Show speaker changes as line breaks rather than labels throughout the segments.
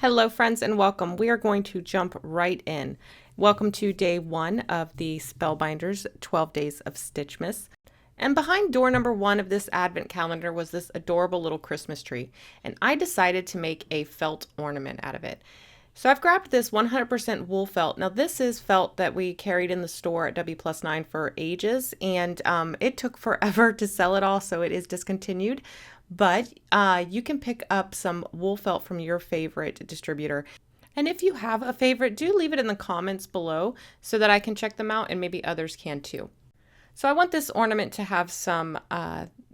Hello friends and welcome. We are going to jump right in. Welcome to day 1 of the Spellbinders 12 Days of Stitchmas. And behind door number 1 of this advent calendar was this adorable little Christmas tree. And I decided to make a felt ornament out of it. So I've grabbed this 100% wool felt. Now this is felt that we carried in the store at W+9 for ages, and it took forever to sell it all, so it is discontinued. But you can pick up some wool felt from your favorite distributor. And if you have a favorite, do leave it in the comments below so that I can check them out and maybe others can too. So I want this ornament to have some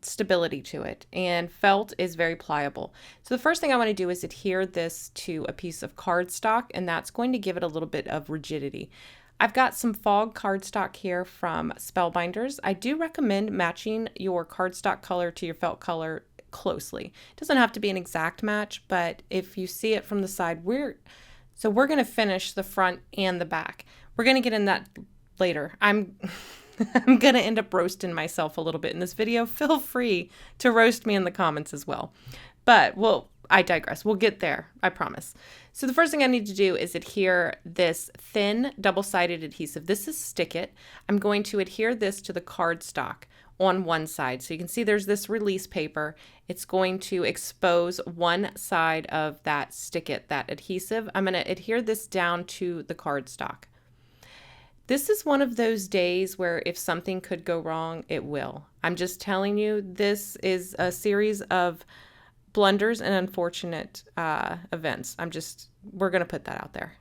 stability to it, and felt is very pliable. So the first thing I want to do is adhere this to a piece of cardstock, and that's going to give it a little bit of rigidity. I've got some fog cardstock here from Spellbinders. I do recommend matching your cardstock color to your felt color closely. It doesn't have to be an exact match, but if you see it from the side, we're going to finish the front and the back. We're going to get in that later. I'm going to end up roasting myself a little bit in this video. Feel free to roast me in the comments as well. But I digress. We'll get there, I promise. So the first thing I need to do is adhere this thin double-sided adhesive. This is Stick It. I'm going to adhere this to the cardstock on one side. So you can see there's this release paper. It's going to expose one side of that Stick It, that adhesive. I'm going to adhere this down to the cardstock. This is one of those days where if something could go wrong, it will. I'm just telling you, this is a series of blunders and unfortunate events. We're going to put that out there.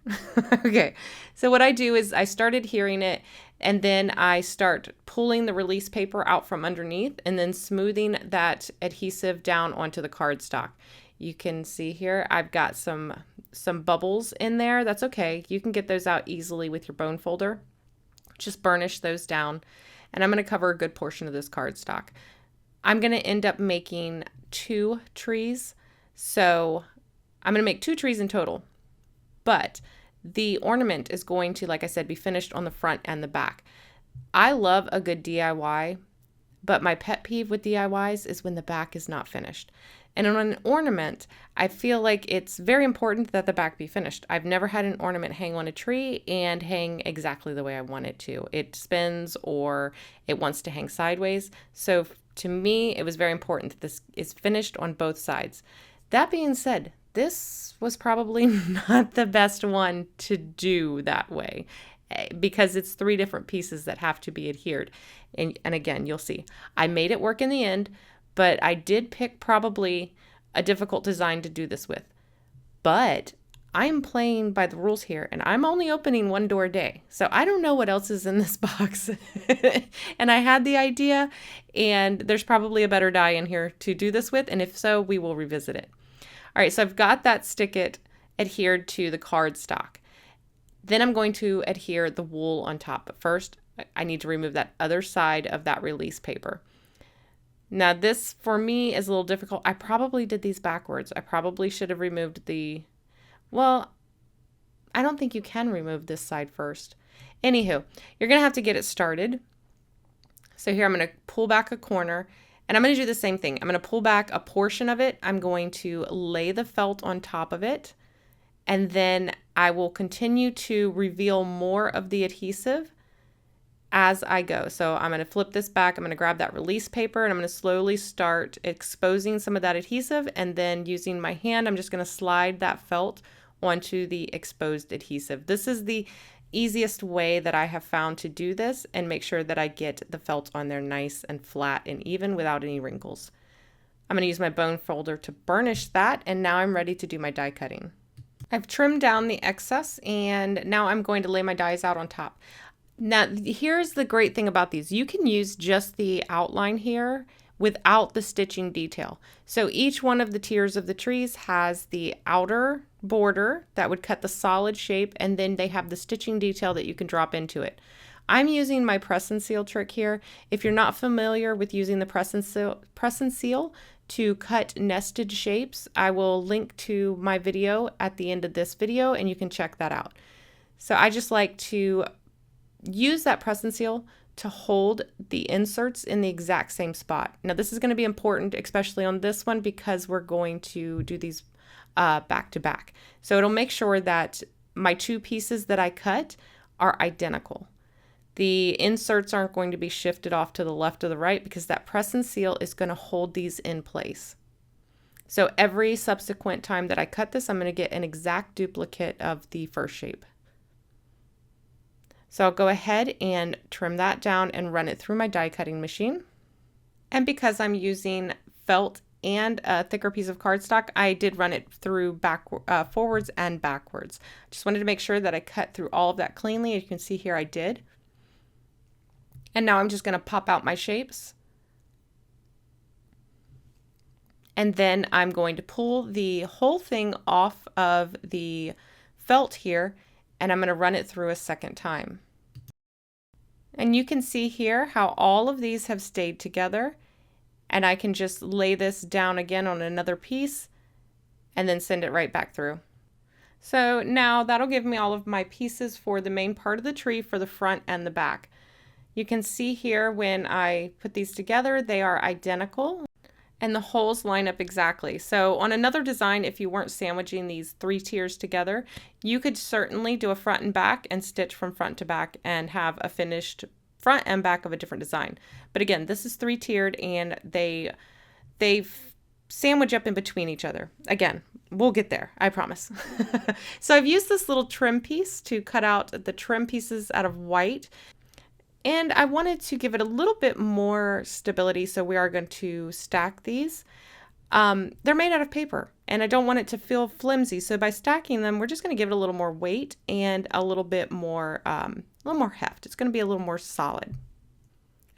Okay. So what I do is I started adhering it, and then I start pulling the release paper out from underneath and then smoothing that adhesive down onto the cardstock. You can see here, I've got some bubbles in there. That's okay. You can get those out easily with your bone folder. Just burnish those down, and I'm going to cover a good portion of this cardstock. I'm going to end up making 2 trees. So I'm going to make 2 trees in total, but the ornament is going to, like I said, be finished on the front and the back. I love a good DIY, but my pet peeve with DIYs is when the back is not finished. And on an ornament, I feel like it's very important that the back be finished. I've never had an ornament hang on a tree and hang exactly the way I want it to. It spins or it wants to hang sideways. So to me, it was very important that this is finished on both sides. That being said, this was probably not the best one to do that way because it's 3 different pieces that have to be adhered. And again, you'll see, I made it work in the end, but I did pick probably a difficult design to do this with. But I'm playing by the rules here, and I'm only opening 1 door a day. So I don't know what else is in this box. And I had the idea, and there's probably a better die in here to do this with. And if so, we will revisit it. All right, so I've got that Stick It adhered to the cardstock. Then I'm going to adhere the wool on top. But first, I need to remove that other side of that release paper. Now this, for me, is a little difficult. I probably did these backwards. I probably should have removed well, I don't think you can remove this side first. Anywho, you're going to have to get it started. So here I'm going to pull back a corner, and I'm going to do the same thing. I'm going to pull back a portion of it. I'm going to lay the felt on top of it, and then I will continue to reveal more of the adhesive as I go. So I'm going to flip this back. I'm going to grab that release paper, and I'm going to slowly start exposing some of that adhesive, and then using my hand, I'm just going to slide that felt onto the exposed adhesive. This is the easiest way that I have found to do this and make sure that I get the felt on there nice and flat and even without any wrinkles. I'm going to use my bone folder to burnish that, and now I'm ready to do my die cutting. I've trimmed down the excess, and now I'm going to lay my dies out on top. Now, here's the great thing about these. You can use just the outline here without the stitching detail. So each one of the tiers of the trees has the outer border that would cut the solid shape, and then they have the stitching detail that you can drop into it. I'm using my press and seal trick here. If you're not familiar with using the press and seal to cut nested shapes, I will link to my video at the end of this video, and you can check that out. So I just like to use that press and seal to hold the inserts in the exact same spot. Now this is going to be important, especially on this one, because we're going to do these back to back. So it'll make sure that my two pieces that I cut are identical. The inserts aren't going to be shifted off to the left or the right because that press and seal is going to hold these in place. So every subsequent time that I cut this, I'm going to get an exact duplicate of the first shape. So I'll go ahead and trim that down and run it through my die cutting machine. And because I'm using felt and a thicker piece of cardstock, I did run it through forwards and backwards. Just wanted to make sure that I cut through all of that cleanly. As you can see here, I did. And now I'm just going to pop out my shapes. And then I'm going to pull the whole thing off of the felt here, and I'm going to run it through a second time. And you can see here how all of these have stayed together, and I can just lay this down again on another piece and then send it right back through. So now that'll give me all of my pieces for the main part of the tree for the front and the back. You can see here when I put these together, they are identical and the holes line up exactly. So on another design, if you weren't sandwiching these 3 tiers together, you could certainly do a front and back and stitch from front to back and have a finished front and back of a different design. But again, this is 3 tiered and they sandwich up in between each other. Again, we'll get there, I promise. So I've used this little trim piece to cut out the trim pieces out of white. And I wanted to give it a little bit more stability, so we are going to stack these. They're made out of paper, and I don't want it to feel flimsy, so by stacking them, we're just going to give it a little more weight and a little bit more, heft. It's going to be a little more solid.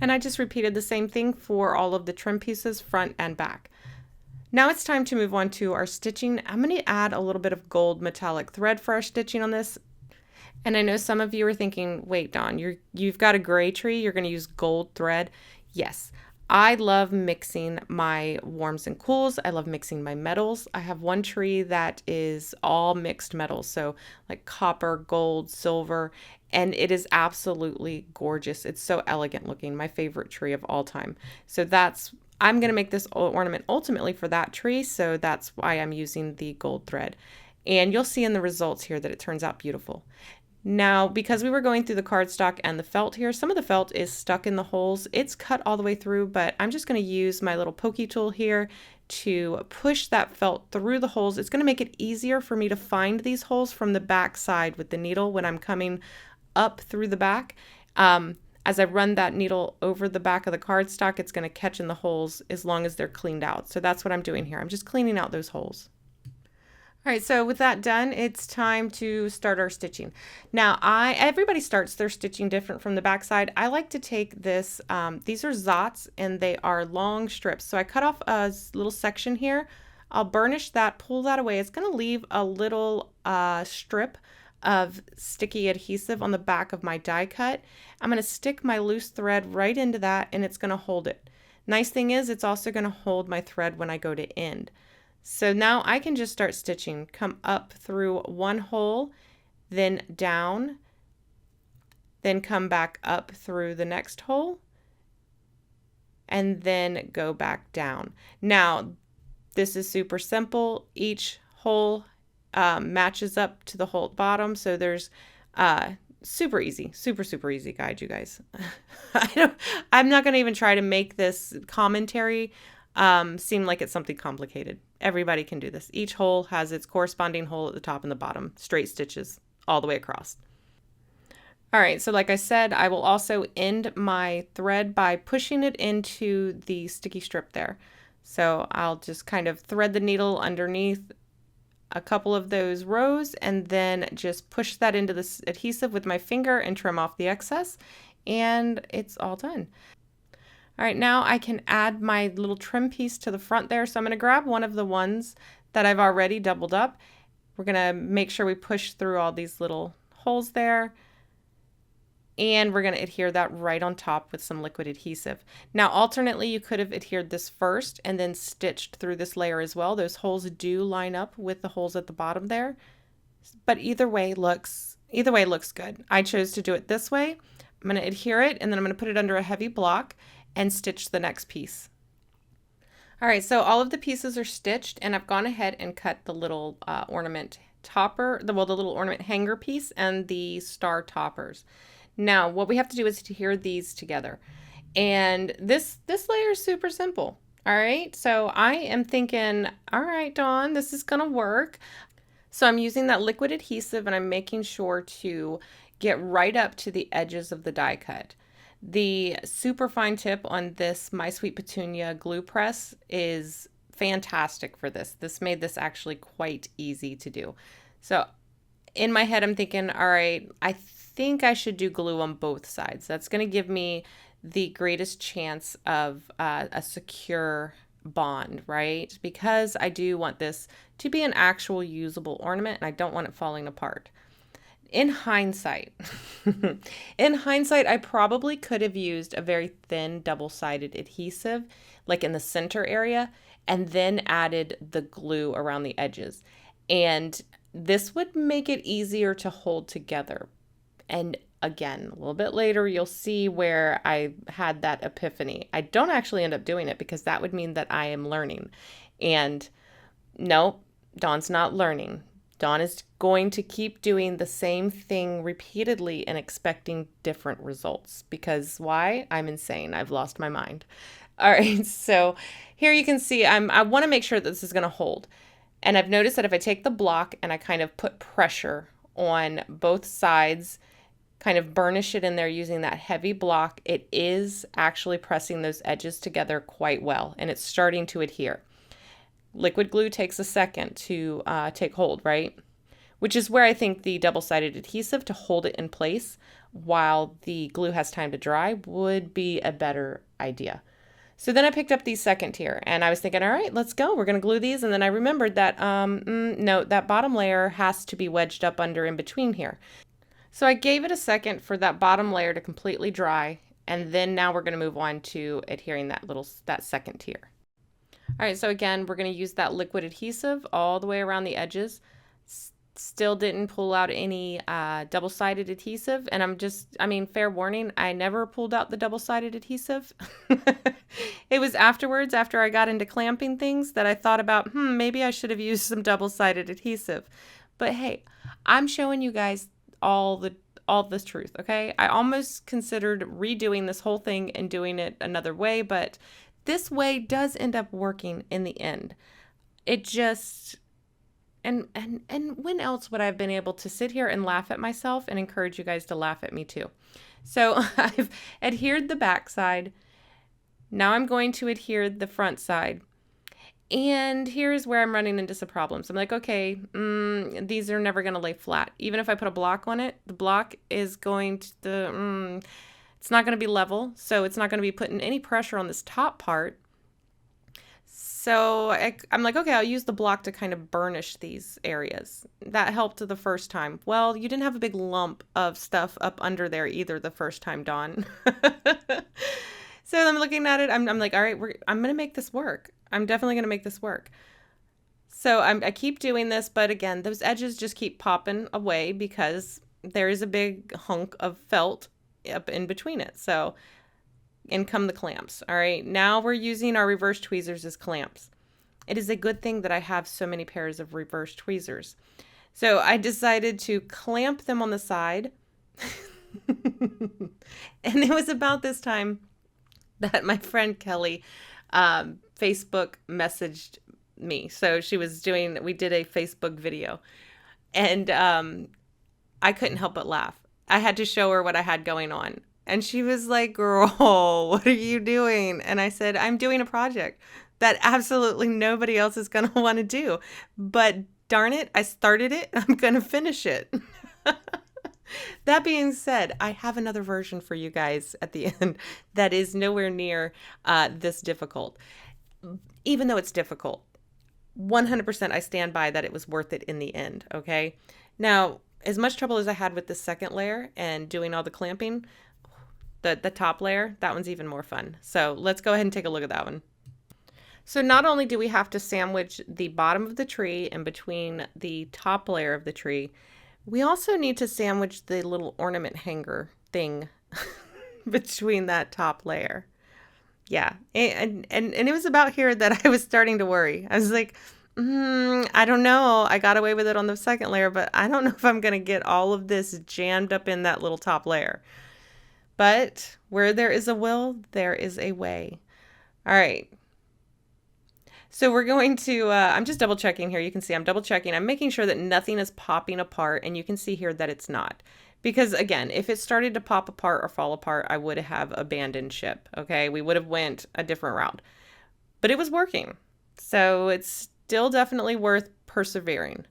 And I just repeated the same thing for all of the trim pieces, front and back. Now it's time to move on to our stitching. I'm going to add a little bit of gold metallic thread for our stitching on this. And I know some of you are thinking, wait, Dawn, you've got a gray tree, you're going to use gold thread. Yes, I love mixing my warms and cools. I love mixing my metals. I have one tree that is all mixed metals, so like copper, gold, silver, and it is absolutely gorgeous. It's so elegant looking, my favorite tree of all time. So I'm going to make this ornament ultimately for that tree, so that's why I'm using the gold thread. And you'll see in the results here that it turns out beautiful. Now, because we were going through the cardstock and the felt here, some of the felt is stuck in the holes. It's cut all the way through, but I'm just going to use my little pokey tool here to push that felt through the holes. It's going to make it easier for me to find these holes from the back side with the needle when I'm coming up through the back. As I run that needle over the back of the cardstock, it's going to catch in the holes as long as they're cleaned out. So that's what I'm doing here. I'm just cleaning out those holes. All right, so with that done, it's time to start our stitching. Now, everybody starts their stitching different from the back side. I like to take this, these are zots and they are long strips. So I cut off a little section here. I'll burnish that, pull that away. It's gonna leave a little strip of sticky adhesive on the back of my die cut. I'm gonna stick my loose thread right into that and it's gonna hold it. Nice thing is it's also gonna hold my thread when I go to end. So now I can just start stitching, come up through one hole, then down, then come back up through the next hole, and then go back down. Now, this is super simple. Each hole matches up to the hole at the bottom, so there's super easy, super easy guide, you guys. I'm not going to even try to make this commentary seem like it's something complicated. Everybody can do this. Each hole has its corresponding hole at the top and the bottom, straight stitches all the way across. All right, so like I said, I will also end my thread by pushing it into the sticky strip there. So I'll just kind of thread the needle underneath a couple of those rows and then just push that into the adhesive with my finger and trim off the excess, and it's all done. All right, now I can add my little trim piece to the front there. So I'm going to grab one of the ones that I've already doubled up. We're going to make sure we push through all these little holes there. And we're going to adhere that right on top with some liquid adhesive. Now, alternately, you could have adhered this first and then stitched through this layer as well. Those holes do line up with the holes at the bottom there. But either way looks good. I chose to do it this way. I'm going to adhere it and then I'm going to put it under a heavy block and stitch the next piece. All right, so all of the pieces are stitched, and I've gone ahead and cut the little ornament topper, the little ornament hanger piece and the star toppers. Now, what we have to do is to adhere these together. And this layer is super simple. All right, so I am thinking, all right, Dawn, this is gonna work. So I'm using that liquid adhesive and I'm making sure to get right up to the edges of the die cut. The super fine tip on this My Sweet Petunia glue press is fantastic for this. This made this actually quite easy to do. So in my head, I'm thinking, all right, I think I should do glue on both sides. That's going to give me the greatest chance of a secure bond, right? Because I do want this to be an actual usable ornament and I don't want it falling apart. In hindsight, I probably could have used a very thin double-sided adhesive, like in the center area, and then added the glue around the edges. And this would make it easier to hold together. And again, a little bit later, you'll see where I had that epiphany. I don't actually end up doing it because that would mean that I am learning. And no, Dawn's not learning. Dawn is going to keep doing the same thing repeatedly and expecting different results. Because why? I'm insane. I've lost my mind. All right, so here you can see I want to make sure that this is going to hold. And I've noticed that if I take the block and I kind of put pressure on both sides, kind of burnish it in there using that heavy block, it is actually pressing those edges together quite well. And it's starting to adhere. Liquid glue takes a second to take hold, right? Which is where I think the double-sided adhesive to hold it in place while the glue has time to dry would be a better idea. So then I picked up the second tier and I was thinking, all right, let's go. We're going to glue these. And then I remembered that, no, that bottom layer has to be wedged up under in between here. So I gave it a second for that bottom layer to completely dry. And then now we're going to move on to adhering that second tier. All right, so again, we're going to use that liquid adhesive all the way around the edges. Still didn't pull out any double-sided adhesive. And fair warning, I never pulled out the double-sided adhesive. It was afterwards, after I got into clamping things, that I thought about, maybe I should have used some double-sided adhesive. But hey, I'm showing you guys all this truth, okay? I almost considered redoing this whole thing and doing it another way, but this way does end up working in the end. It just, and when else would I have been able to sit here and laugh at myself and encourage you guys to laugh at me too? So I've adhered the back side. Now I'm going to adhere the front side. And here's where I'm running into some problems. I'm like, okay, these are never going to lay flat. Even if I put a block on it, the block is going to, it's not going to be level, so it's not going to be putting any pressure on this top part. So I'm like, okay, I'll use the block to kind of burnish these areas. That helped the first time. Well, you didn't have a big lump of stuff up under there either the first time, Dawn. So I'm looking at it. I'm like, all right, I'm going to make this work. I'm definitely going to make this work. So I keep doing this, but again, those edges just keep popping away because there is a big hunk of felt up in between it. So in come the clamps. All right, now we're using our reverse tweezers as clamps. It is a good thing that I have so many pairs of reverse tweezers. So I decided to clamp them on the side. And it was about this time that my friend Kelly Facebook messaged me. So we did a Facebook video and I couldn't help but laugh. I had to show her what I had going on. And she was like, girl, what are you doing? And I said, I'm doing a project that absolutely nobody else is going to want to do. But darn it, I started it. I'm going to finish it. That being said, I have another version for you guys at the end that is nowhere near this difficult. Even though it's difficult, 100% I stand by that it was worth it in the end, okay? Now, as much trouble as I had with the second layer and doing all the clamping, the top layer, that one's even more fun. So let's go ahead and take a look at that one. So not only do we have to sandwich the bottom of the tree in between the top layer of the tree, we also need to sandwich the little ornament hanger thing between that top layer. Yeah. And it was about here that I was starting to worry. I was like, I don't know. I got away with it on the second layer, but I don't know if I'm going to get all of this jammed up in that little top layer. But where there is a will, there is a way. All right. So we're going to, I'm just double checking here. You can see I'm double checking. I'm making sure that nothing is popping apart, and you can see here that it's not. Because again, if it started to pop apart or fall apart, I would have abandoned ship. Okay, we would have went a different route. But it was working. So it's still definitely worth persevering.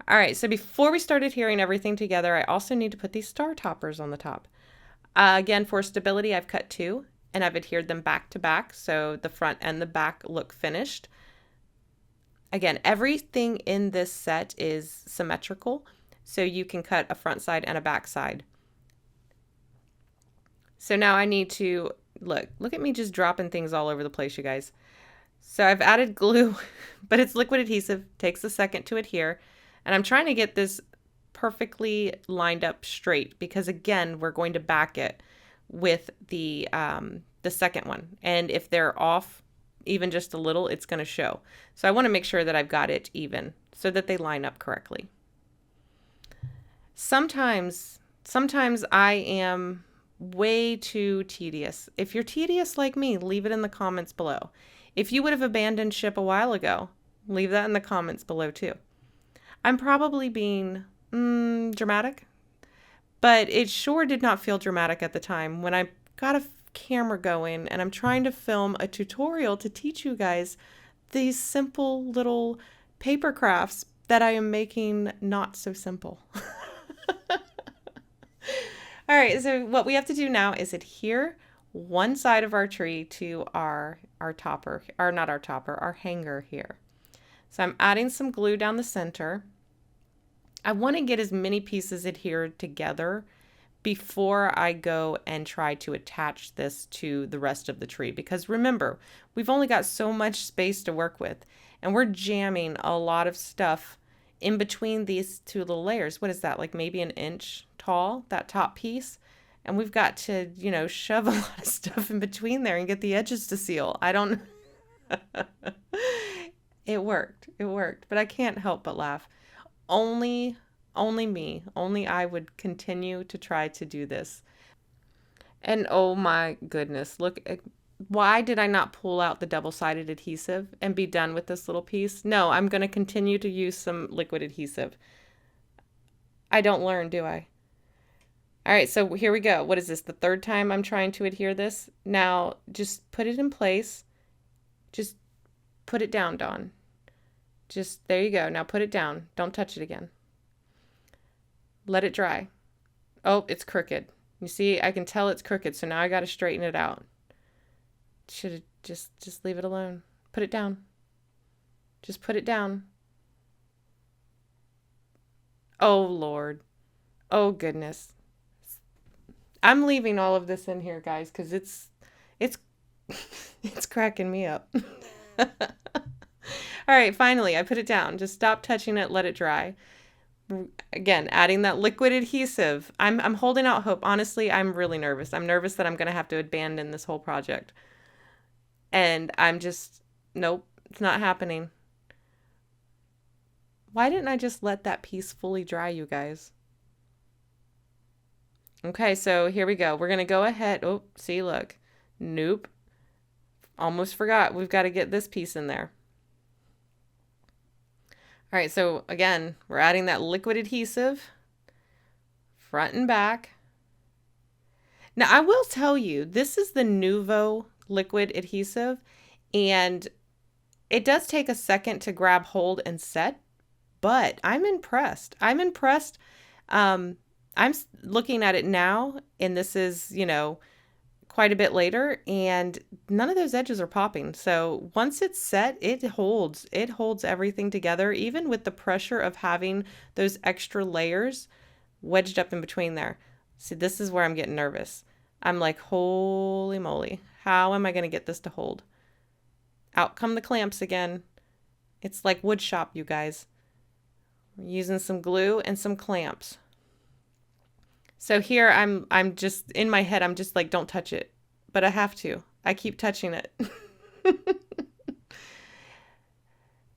All right, so before we start adhering everything together, I also need to put these star toppers on the top. Again, for stability, I've cut 2. And I've adhered them back to back, so the front and the back look finished. Again, everything in this set is symmetrical, so you can cut a front side and a back side. So now I need to, look at me just dropping things all over the place, you guys. So I've added glue, but it's liquid adhesive, takes a second to adhere, and I'm trying to get this perfectly lined up straight because again, we're going to back it with the second one. And if they're off even just a little, it's going to show. So I want to make sure that I've got it even so that they line up correctly. Sometimes I am way too tedious. If you're tedious like me, leave it in the comments below. If you would have abandoned ship a while ago, leave that in the comments below too. I'm probably being dramatic. But it sure did not feel dramatic at the time when I got a camera going and I'm trying to film a tutorial to teach you guys these simple little paper crafts that I am making not so simple. All right, so what we have to do now is adhere one side of our tree to our topper, or not our topper, our hanger here. So I'm adding some glue down the center. I want to get as many pieces adhered together before I go and try to attach this to the rest of the tree. Because remember, we've only got so much space to work with, and we're jamming a lot of stuff in between these two little layers. What is that, like maybe an inch tall, that top piece? And we've got to, you know, shove a lot of stuff in between there and get the edges to seal. I don't It worked, but I can't help but laugh. Only I would continue to try to do this. And oh my goodness, look, why did I not pull out the double-sided adhesive and be done with this little piece? No, I'm going to continue to use some liquid adhesive. I don't learn, do I? All right, so here we go. What is this, the third time I'm trying to adhere this? Now, just put it in place. Just put it down, Dawn. Just, there you go. Now put it down. Don't touch it again. Let it dry. Oh, it's crooked. You see, I can tell it's crooked, so now I got to straighten it out. Should have just leave it alone. Put it down. Just put it down. Oh, Lord. Oh, goodness. I'm leaving all of this in here, guys, because it's cracking me up. All right, finally, I put it down. Just stop touching it, let it dry. Again, adding that liquid adhesive. I'm holding out hope. Honestly, I'm really nervous. I'm nervous that I'm going to have to abandon this whole project. And I'm just, nope, it's not happening. Why didn't I just let that piece fully dry, you guys? Okay, so here we go. We're going to go ahead. Oh, see, look. Nope. Almost forgot. We've got to get this piece in there. All right, so again, we're adding that liquid adhesive, front and back. Now, I will tell you, this is the Nuvo liquid adhesive, and it does take a second to grab hold and set, but I'm impressed. I'm impressed. I'm looking at it now, and this is, you know, quite a bit later, and none of those edges are popping. So once it's set, it holds everything together, even with the pressure of having those extra layers wedged up in between there. See, this is where I'm getting nervous. I'm like, holy moly, how am I going to get this to hold? Out come the clamps again. It's like wood shop, you guys. We're using some glue and some clamps. So here I'm just in my head, I'm just like, don't touch it. But I have to. I keep touching it.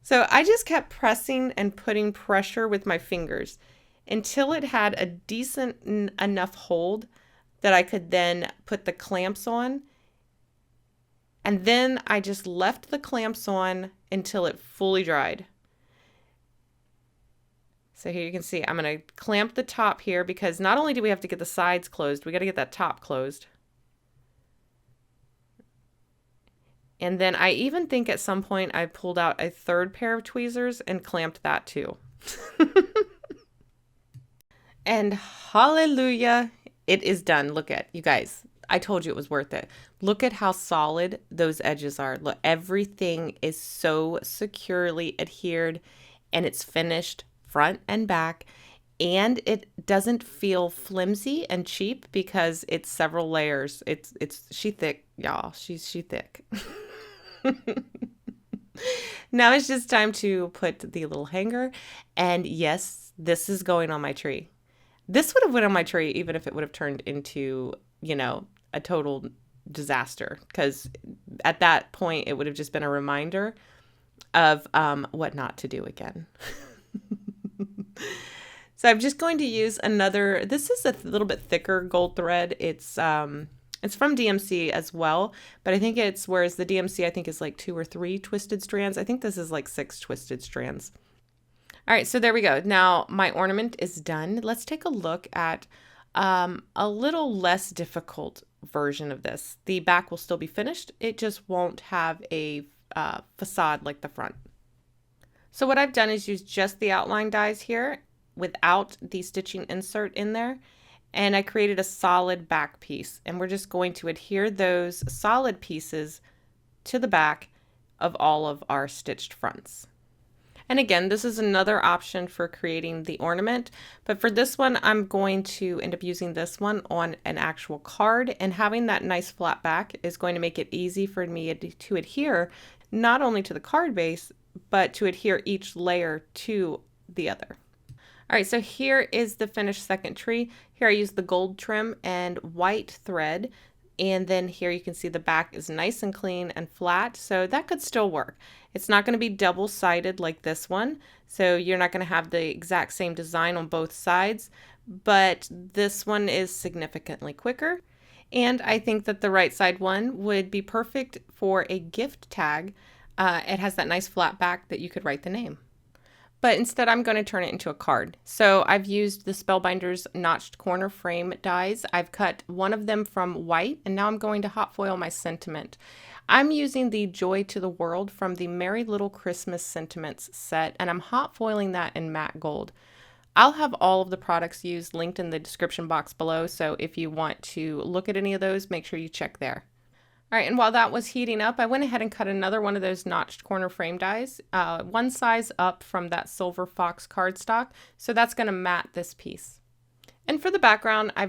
So I just kept pressing and putting pressure with my fingers until it had a decent enough hold that I could then put the clamps on. And then I just left the clamps on until it fully dried. So here you can see I'm going to clamp the top here because not only do we have to get the sides closed, we got to get that top closed. And then I even think at some point I pulled out a third pair of tweezers and clamped that too. And hallelujah, it is done. Look at, you guys, I told you it was worth it. Look at how solid those edges are. Look, everything is so securely adhered and it's finished front and back. And it doesn't feel flimsy and cheap because it's several layers. She thick, y'all. She thick. Now it's just time to put the little hanger. And yes, this is going on my tree. This would have went on my tree even if it would have turned into, you know, a total disaster. Because at that point, it would have just been a reminder of what not to do again. So I'm just going to use another, this is a little bit thicker gold thread. It's from DMC as well, but I think it's, whereas the DMC I think is like 2 or 3 twisted strands. I think this is like 6 twisted strands. All right, so there we go. Now my ornament is done. Let's take a look at a little less difficult version of this. The back will still be finished. It just won't have a facade like the front. So what I've done is use just the outline dies here without the stitching insert in there. And I created a solid back piece. And we're just going to adhere those solid pieces to the back of all of our stitched fronts. And again, this is another option for creating the ornament. But for this one, I'm going to end up using this one on an actual card. And having that nice flat back is going to make it easy for me to adhere not only to the card base, but to adhere each layer to the other. All right, so here is the finished second tree. Here I used the gold trim and white thread. And then here you can see the back is nice and clean and flat. So that could still work. It's not going to be double-sided like this one. So you're not going to have the exact same design on both sides. But this one is significantly quicker. And I think that the right side one would be perfect for a gift tag. It has that nice flat back that you could write the name. But instead I'm going to turn it into a card. So I've used the Spellbinders notched corner frame dies. I've cut one of them from white and now I'm going to hot foil my sentiment. I'm using the Joy to the World from the Merry Little Christmas Sentiments set and I'm hot foiling that in matte gold. I'll have all of the products used linked in the description box below, so if you want to look at any of those, make sure you check there. All right, and while that was heating up, I went ahead and cut another one of those notched corner frame dies, one size up from that Silver Fox cardstock, so that's going to mat this piece. And for the background, I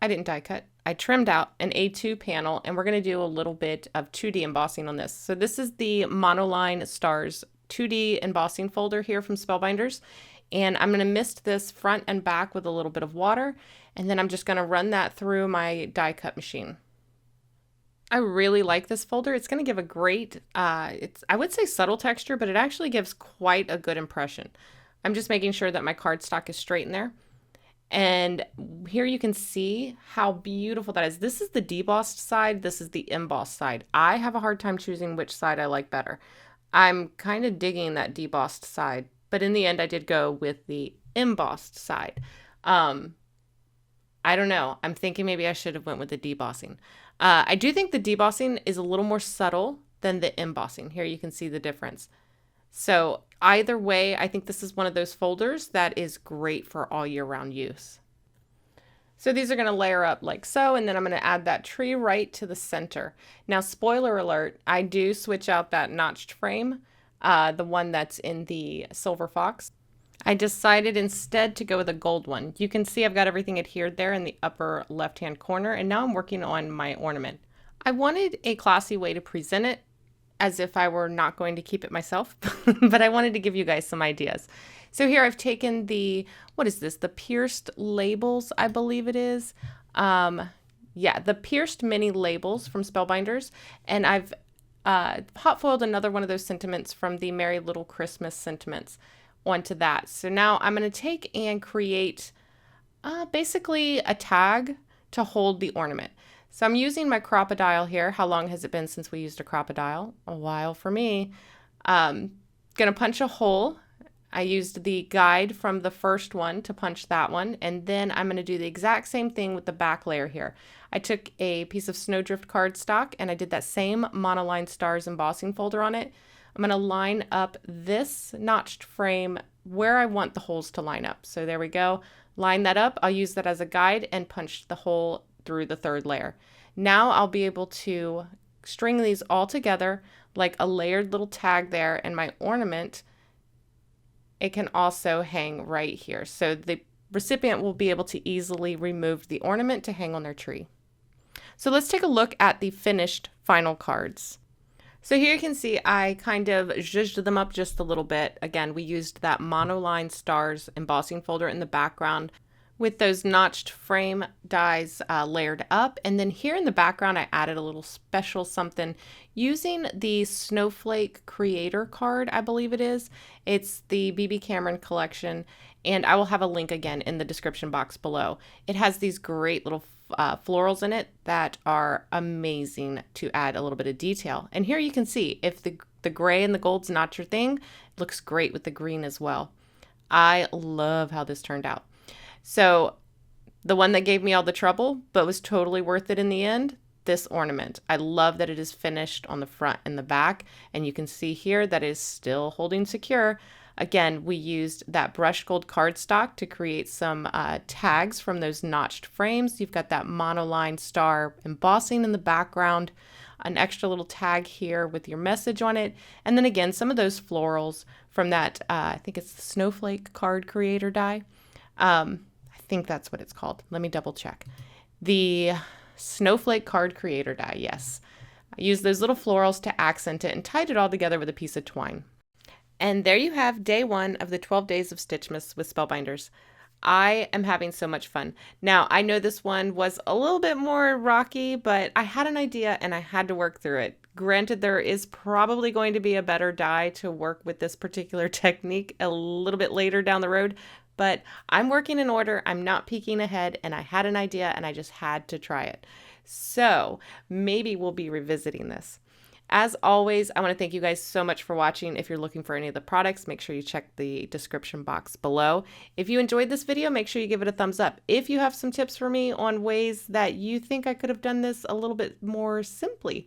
didn't die cut, I trimmed out an A2 panel, and we're going to do a little bit of 2D embossing on this. So this is the Monoline Stars 2D embossing folder here from Spellbinders, and I'm going to mist this front and back with a little bit of water, and then I'm just going to run that through my die cut machine. I really like this folder. It's going to give a great, I would say subtle texture, but it actually gives quite a good impression. I'm just making sure that my cardstock is straight in there. And here you can see how beautiful that is. This is the debossed side. This is the embossed side. I have a hard time choosing which side I like better. I'm kind of digging that debossed side, but in the end I did go with the embossed side. I don't know. I'm thinking maybe I should have went with the debossing. I do think the debossing is a little more subtle than the embossing. Here you can see the difference. So either way, I think this is one of those folders that is great for all year round use. So these are going to layer up like so, and then I'm going to add that tree right to the center. Now, spoiler alert, I do switch out that notched frame, the one that's in the Silver Fox. I decided instead to go with a gold one. You can see I've got everything adhered there in the upper left-hand corner, and now I'm working on my ornament. I wanted a classy way to present it as if I were not going to keep it myself, but I wanted to give you guys some ideas. So here I've taken the, what is this? The pierced labels, I believe it is. Yeah, the pierced mini labels from Spellbinders, and I've hot foiled another one of those sentiments from the Merry Little Christmas sentiments onto that. So now I'm going to take and create basically a tag to hold the ornament. So I'm using my crocodile here. How long has it been since we used a crocodile? A while for me. Gonna punch a hole. I used the guide from the first one to punch that one, and then I'm going to do the exact same thing with the back layer here. I took a piece of Snowdrift cardstock and I did that same monoline stars embossing folder on it. I'm going to line up this notched frame where I want the holes to line up. So there we go. Line that up. I'll use that as a guide and punch the hole through the third layer. Now I'll be able to string these all together like a layered little tag there, and my ornament, it can also hang right here. So the recipient will be able to easily remove the ornament to hang on their tree. So let's take a look at the finished final cards. So here you can see I kind of zhuzhed them up just a little bit. Again, we used that monoline stars embossing folder in the background with those notched frame dies layered up. And then here in the background, I added a little special something using the Snowflake Creator card, I believe it is. It's the BB Cameron collection, and I will have a link again in the description box below. It has these great little florals in it that are amazing to add a little bit of detail. And here you can see if the gray and the gold's not your thing, it looks great with the green as well. I love how this turned out. So the one that gave me all the trouble, but was totally worth it in the end, this ornament. I love that it is finished on the front and the back, and you can see here that it is still holding secure. Again, we used that brushed gold cardstock to create some tags from those notched frames. You've got that monoline star embossing in the background, an extra little tag here with your message on it, and then again, some of those florals from that, I think it's the Snowflake Card Creator die. I think that's what it's called. Let me double check. The Snowflake Card Creator die, yes. I used those little florals to accent it and tied it all together with a piece of twine. And there you have day 1 of the 12 Days of Stitchmas with Spellbinders. I am having so much fun. Now, I know this one was a little bit more rocky, but I had an idea and I had to work through it. Granted, there is probably going to be a better die to work with this particular technique a little bit later down the road, but I'm working in order. I'm not peeking ahead, and I had an idea and I just had to try it. So maybe we'll be revisiting this. As always, I want to thank you guys so much for watching. If you're looking for any of the products, make sure you check the description box below. If you enjoyed this video, make sure you give it a thumbs up. If you have some tips for me on ways that you think I could have done this a little bit more simply,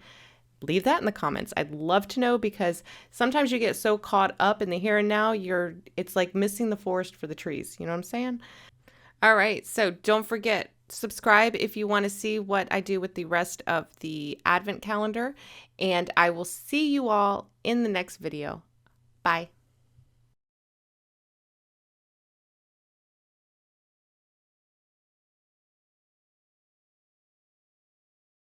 leave that in the comments. I'd love to know, because sometimes you get so caught up in the here and now, it's like missing the forest for the trees. You know what I'm saying? All right, so don't forget, subscribe if you want to see what I do with the rest of the Advent calendar, and I will see you all in the next video. Bye.